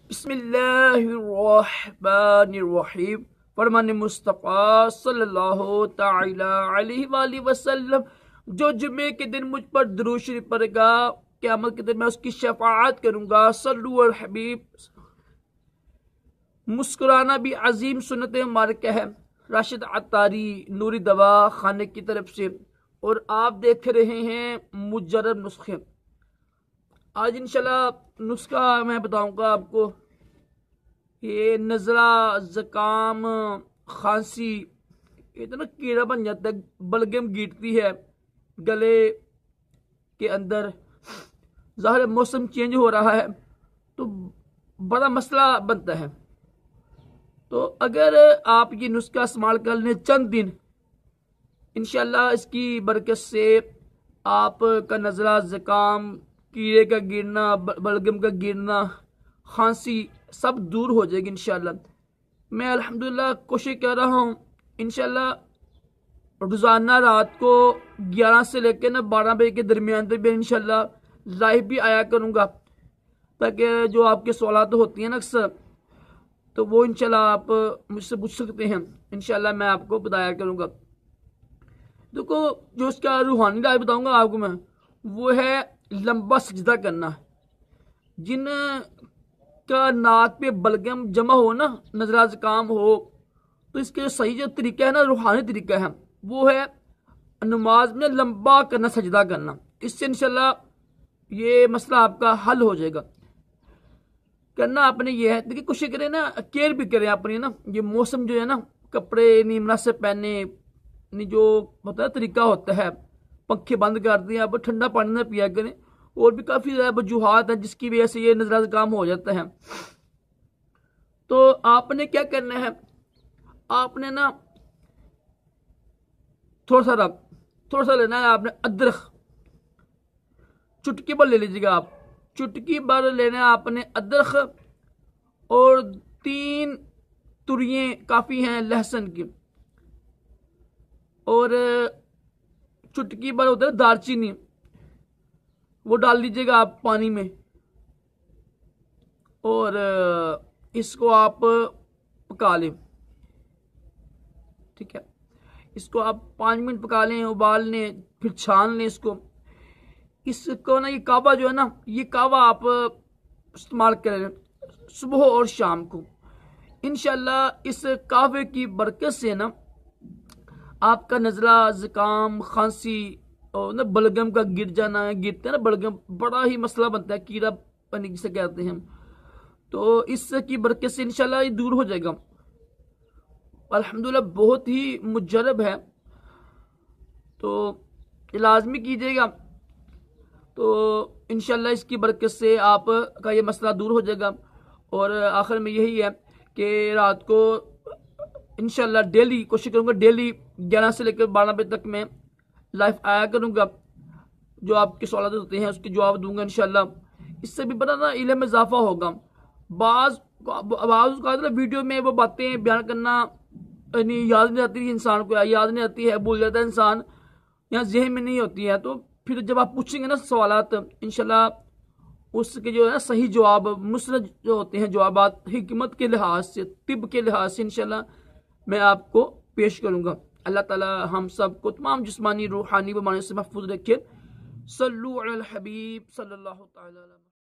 बिस्मिल्लाहिर्रहमानिर्रहीम। फरमान मुस्तफ़ा सल्लल्लाहु ताला अलैहि वसल्लम, जो जुमे के दिन मुझ पर दुरूद शरीफ पढ़ेगा, क़यामत के दिन मैं उसकी शफाअत करूंगा। सल्लु अल हबीब। मुस्कुराना भी अजीम सुन्नत मुबारक है। राशिद अत्तारी नूरी दवा खाने की तरफ से। और आप देख रहे हैं मुजर्रब नुस्खे। आज इंशाल्लाह नुस्खा मैं बताऊंगा आपको। ये नज़ला, ज़ुकाम, खांसी, ये तो ना कीड़ा बन जाता है, बलगम गिरती है गले के अंदर। ज़ाहिर मौसम चेंज हो रहा है तो बड़ा मसला बनता है। तो अगर आप ये नुस्खा इस्तेमाल कर लें चंद दिन, इंशाल्लाह इसकी बरकत से आपका नज़ला, ज़ुकाम, कीड़े का गिरना, बलगम का गिरना, खांसी सब दूर हो जाएगी इंशाल्लाह। मैं अल्हम्दुलिल्लाह कोशिश कर रहा हूँ इंशाल्लाह रोज़ाना रात को 11 से लेकर 12 बजे के दरमियान तक भी इंशाल्लाह लाइव भी आया करूँगा, ताकि जो आपके सवालात होती हैं ना अक्सर, तो वो इंशाल्लाह आप मुझसे पूछ सकते हैं। इंशाल्लाह मैं आपको बताया करूँगा। देखो, जो उसका रूहानी इलाज बताऊँगा आपको मैं, वो है लंबा सजदा करना। जिन का नाक पे बलगम जमा हो ना, नज़ला ज़ुकाम हो, तो इसके सही जो तरीका है ना, रूहानी तरीका है, वो है नमाज में लंबा करना, सजदा करना। इससे इंशाल्लाह ये मसला आपका हल हो जाएगा। करना आपने ये है, देखिए कोशिश करें ना, केयर भी करें अपनी ना। ये मौसम जो है ना, कपड़े नहीं मुनासिब पहने, नहीं जो होता है तरीका होता है, पंखे बंद कर दिए, आप ठंडा पानी ना पिया करें। और भी काफ़ी ज़्यादा वजूहात है जिसकी वजह से ये नज़ला ज़ुकाम हो जाता है। तो आपने क्या करना है, आपने ना थोड़ा सा लेना है आपने अदरक, चुटकी भर ले लीजिएगा आप। चुटकी भर लेना है आपने अदरक, और 3 तुरियां काफ़ी हैं लहसुन की, और चुटकी भर होता है दालचीनी, वो डाल लीजिएगा आप पानी में। और इसको आप पका लें, ठीक है। इसको आप 5 मिनट पका लें, उबाल लें, फिर छान लें इसको। इसको ना, ये कावा जो है ना, ये कावा आप इस्तेमाल करें सुबह और शाम को। इंशाल्लाह इस कावे की बरकत से ना आपका नज़ला, ज़ुकाम, खांसी और ना बलगम का गिर जाना, गिरता है ना बलगम, बड़ा ही मसला बनता है, कीड़ा पनी जिसे कहते हैं हम, तो इसकी बरकत से इंशाल्लाह ये दूर हो जाएगा। अल्हम्दुलिल्लाह बहुत ही मुजर्रब है, तो लाजमी कीजिएगा। तो इंशाल्लाह इसकी बरकत से आपका ये मसला दूर हो जाएगा। और आखिर में यही है कि रात को इंशाल्लाह डेली कोशिश करूँगा, डेली 11 से लेकर 12 बजे तक मैं लाइव आया करूँगा। जो आपके सवाल होते हैं उसके जवाब दूंगा इंशाल्लाह। इससे भी बड़ा ना इल्म में इजाफा होगा। बाज़ वीडियो में वो बातें बयान करना नहीं, याद नहीं आती इंसान को, याद नहीं आती है, भूल जाता है इंसान, यहाँ जहन में नहीं होती है। तो फिर जब आप पूछेंगे ना सवालात, इंशाल्लाह उसके जो है ना सही जवाब, मुस्नद जो होते हैं जवाबात, हिकमत के लिहाज से, तिब के लिहाज से इंशाल्लाह मैं आपको पेश करूँगा। अल्लाह ताला हम सबको तमाम जिस्मानी रूहानी बीमारियों से महफूज रखे। सल्लु अलल हबीब सल्लल्लाहु ताला अलैहि वसल्लम।